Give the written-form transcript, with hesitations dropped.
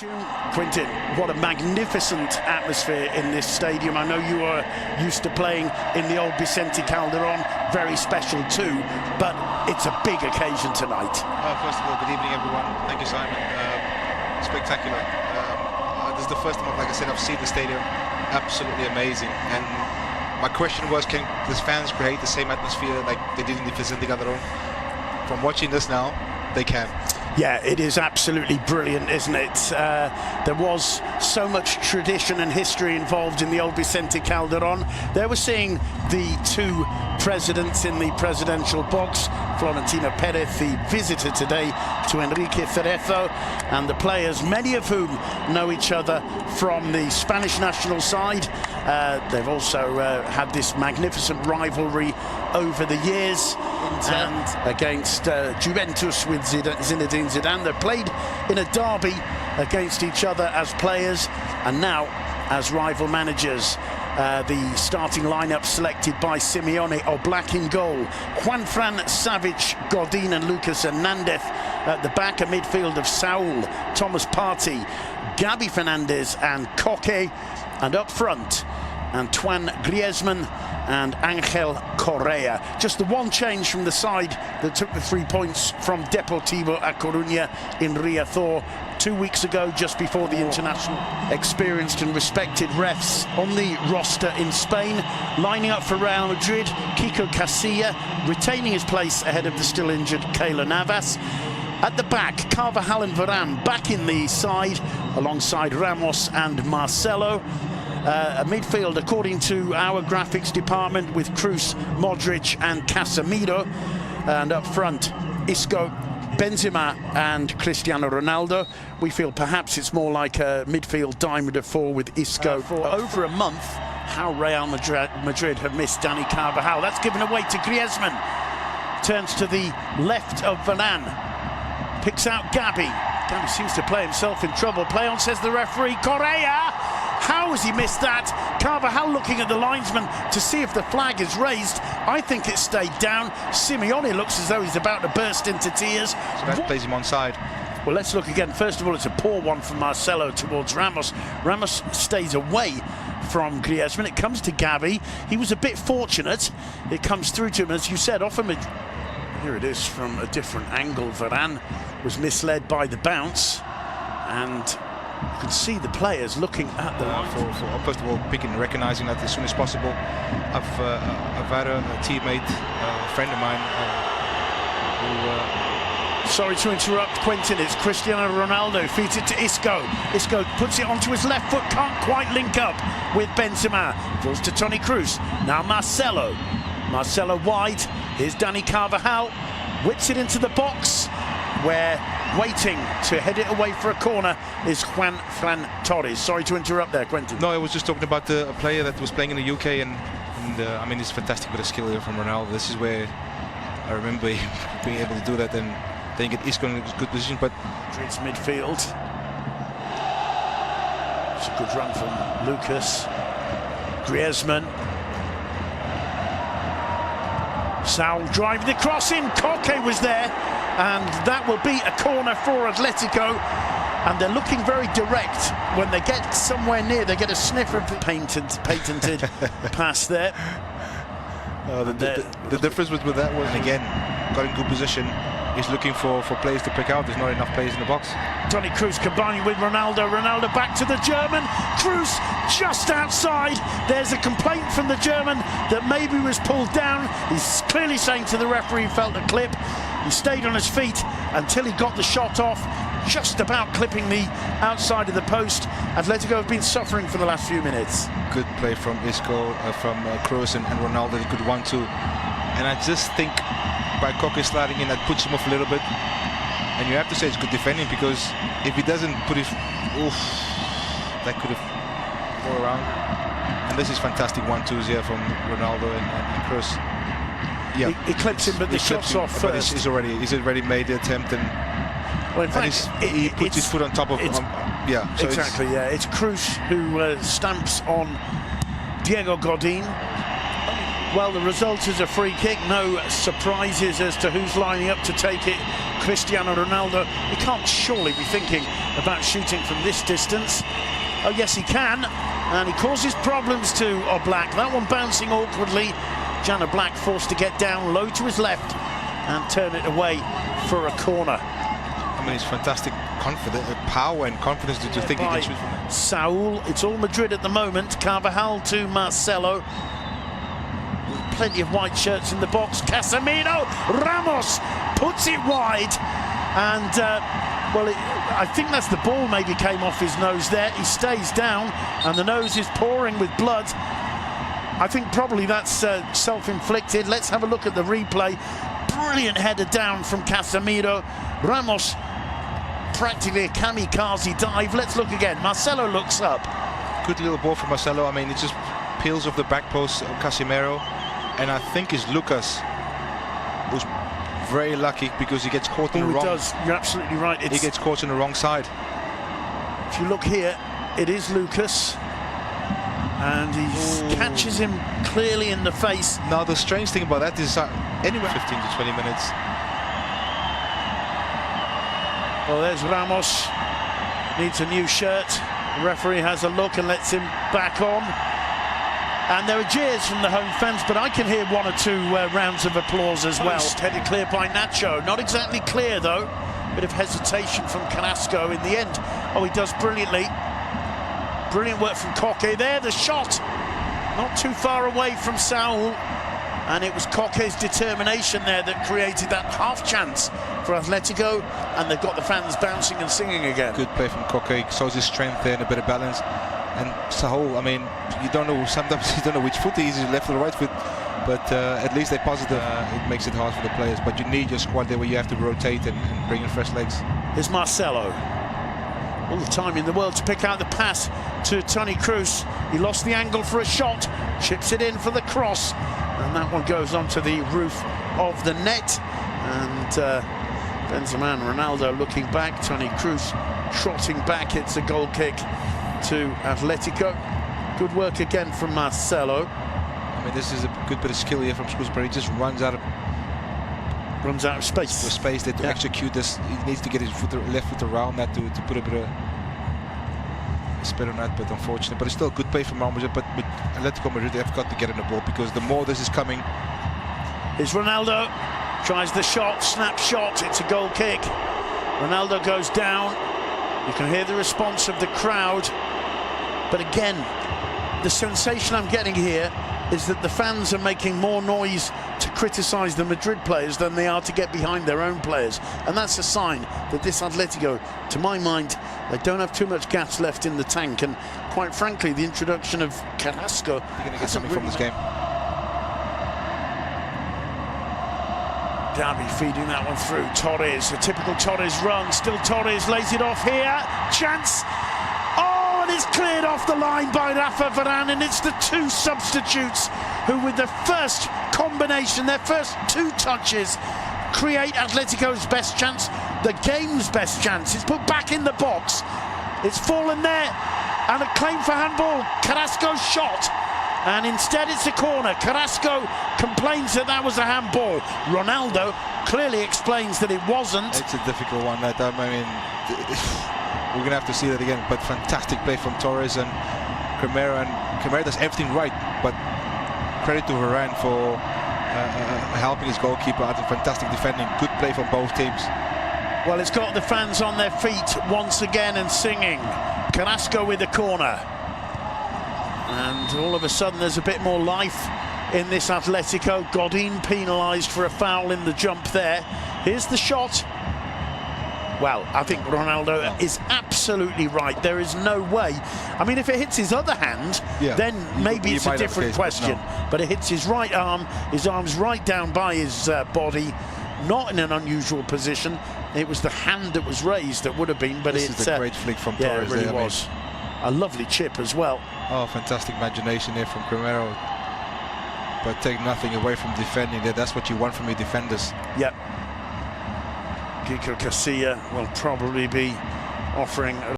Quentin, what a magnificent atmosphere in this stadium. I know you are used to playing in the old Vicente Calderon, very special too, but it's a big occasion tonight. First of all, good evening everyone. Thank you, Simon. Spectacular. This is the first time, like I said, I've seen the stadium. Absolutely amazing. And my question was, can these fans create the same atmosphere like they did in the Vicente Calderon? From watching this now, they can. Yeah, it is absolutely brilliant, isn't it? There was so much tradition and history involved in the old Vicente Calderon. There we're seeing the two presidents in the presidential box. Florentino Perez, the visitor today to Enrique Cerezo, and the players, many of whom know each other from the Spanish national side. They've also had this magnificent rivalry over the years, and against Juventus with Zinedine Zidane. They played in a derby against each other as players and now as rival managers. The starting lineup selected by Simeone: Oblak in goal, Juanfran, Savic, Godin and Lucas Hernandez at the back. A midfield of Saul, Thomas Partey, Gabi Fernandez and Koke, and up front Antoine Griezmann and Angel Correa. Just the one change from the side that took the 3 points from Deportivo A Coruña in Riazor 2 weeks ago, just before the international. Experienced and respected refs on the roster in Spain. Lining up for Real Madrid, Kiko Casilla retaining his place ahead of the still injured Keylor Navas. At the back, Carvajal and Varane back in the side alongside Ramos and Marcelo. A midfield, according to our graphics department, with Kroos, Modric and Casemiro. And up front, Isco, Benzema and Cristiano Ronaldo. We feel perhaps it's more like a midfield diamond of four with Isco. For over a month, how Real Madrid have missed Dani Carvajal. That's given away to Griezmann. Turns to the left of Varane. Picks out Gabi. Gabi seems to play himself in trouble. Play on, says the referee. Correa! How has he missed that? Carvajal looking at the linesman to see if the flag is raised. I think it stayed down. Simeone looks as though he's about to burst into tears. So that plays him onside. Well, let's look again. First of all, it's a poor one from Marcelo towards Ramos. Ramos stays away from Griezmann. It comes to Gabi. He was a bit fortunate. It comes through to him, as you said, off him. Here it is from a different angle. Varane was misled by the bounce, and you can see the players looking at the first of all, recognizing that as soon as possible. I've had a teammate, a friend of mine, who... Sorry to interrupt, Quentin. It's Cristiano Ronaldo, feeds it to Isco. Isco puts it onto his left foot, can't quite link up with Benzema. Falls to Toni Kroos. Now Marcelo. Marcelo wide. Here's Dani Carvajal. Whips it into the box, where waiting to head it away for a corner is Juanfran Torres. Sorry to interrupt there, Quentin. No, I was just talking about a player that was playing in the UK, and I mean, it's fantastic with the skill here from Ronaldo. This is where I remember being able to do that, and I think it is going to be a good position. But Madrid's midfield. It's a good run from Lucas. Griezmann. Saul driving the cross in. Koke was there, and that will be a corner for Atlético. And they're looking very direct. When they get somewhere near, they get a sniff of the patented pass there. The difference with that was, and again, got in good position. He's looking for players to pick out. There's not enough players in the box. Toni Kroos combining with Ronaldo. Ronaldo back to the German. Kroos just outside. There's a complaint from the German that maybe was pulled down. He's clearly saying to the referee he felt a clip. He stayed on his feet until he got the shot off, just about clipping the outside of the post. Atlético have been suffering for the last few minutes. Good play from Isco, from Kroos and Ronaldo. They could 1-2. And I just think by Koke sliding in, that puts him off a little bit. And you have to say it's good defending, because if he doesn't put his... Oof, that could have gone around. And this is fantastic 1-2s here from Ronaldo and Kroos. Yeah, he clips him, but the shot's off first. He's already made the attempt, and well, in fact, he puts his foot on top of him. Yeah, so exactly. It's Kroos who stamps on Diego Godin. Well, the result is a free kick. No surprises as to who's lining up to take it. Cristiano Ronaldo. He can't surely be thinking about shooting from this distance. Oh yes, he can, and he causes problems to Oblak. That one bouncing awkwardly. Jan Oblak forced to get down low to his left and turn it away for a corner. I mean, it's fantastic power and confidence to think he can shoot from there. Saul, it's all Madrid at the moment. Carvajal to Marcelo. Plenty of white shirts in the box. Casemiro, Ramos puts it wide, and I think that's the ball maybe came off his nose there. He stays down, and the nose is pouring with blood. I think probably that's self-inflicted. Let's have a look at the replay. Brilliant header down from Casemiro. Ramos, practically a kamikaze dive. Let's look again. Marcelo looks up. Good little ball from Marcelo. I mean, it just peels off the back post of Casemiro. And I think it's Lucas who's very lucky because he gets caught in the wrong. Does. You're absolutely right. He gets caught on the wrong side. If you look here, it is Lucas. And he catches him clearly in the face. Now, the strange thing about that is anywhere 15 to 20 minutes. Well, there's Ramos. Needs a new shirt. The referee has a look and lets him back on. And there are jeers from the home fans, but I can hear one or two rounds of applause as well. Headed clear by Nacho. Not exactly clear, though. Bit of hesitation from Carrasco in the end. Oh, he does brilliantly. Brilliant work from Koke there. The shot not too far away from Saul. And it was Koke's determination there that created that half chance for Atletico. And they've got the fans bouncing and singing again. Good play from Koke. Shows his strength there and a bit of balance. And Saul, I mean, you don't know, sometimes you don't know which foot he is, left or right foot, but at least they're positive. It makes it hard for the players, but you need your squad there where you have to rotate and bring in fresh legs. Here's Marcelo. All the time in the world to pick out the pass to Toni Kroos. He lost the angle for a shot, chips it in for the cross, and that one goes onto the roof of the net. And Benzema and Ronaldo looking back. Toni Kroos trotting back. It's a goal kick to Atletico. Good work again from Marcelo. I mean, this is a good bit of skill here from Kroos, but he just runs out of space. The space there to execute this. He needs to get his left foot around that to put a bit of spin on that, but unfortunately. But it's still a good play from Real Madrid. But with Atlético Madrid, they've got to get in the ball because the more this is coming. Here's Ronaldo. Tries the shot, snap shot. It's a goal kick. Ronaldo goes down. You can hear the response of the crowd. But again, the sensation I'm getting here is that the fans are making more noise to criticise the Madrid players than they are to get behind their own players. And that's a sign that this Atletico, to my mind, they don't have too much gas left in the tank. And quite frankly, the introduction of Carrasco... You're going to get something from this game. Derby feeding that one through. Torres, a typical Torres run. Still Torres lays it off here. Chance. Oh, and it's cleared off the line by Rafa Varane, and it's the two substitutes who, with the first combination, their first two touches, create Atletico's best chance, the game's best chance. It's put back in the box. It's fallen there, and a claim for handball. Carrasco's shot. And instead it's a corner. Carrasco complains that that was a handball. Ronaldo clearly explains that it wasn't. It's a difficult one that time. I mean, we're going to have to see that again. But fantastic play from Torres and Camara. And Camara does everything right. But credit to Varane for helping his goalkeeper out. Fantastic defending. Good play from both teams. Well, it's got the fans on their feet once again and singing. Carrasco with the corner. And all of a sudden there's a bit more life in this Atletico. Godin penalised for a foul in the jump there. Here's the shot. Well, I think Ronaldo is absolutely right. There is no way. I mean, if it hits his other hand, then maybe it's a different question. But it hits his right arm. His arm's right down by his body. Not in an unusual position. It was the hand that was raised that would have been, but this is a great flick from Torres. Yeah, it really was. A lovely chip as well. Oh, fantastic imagination here from Camaro. But take nothing away from defending there. That's what you want from your defenders. Yep. Kiko Casilla will probably be offering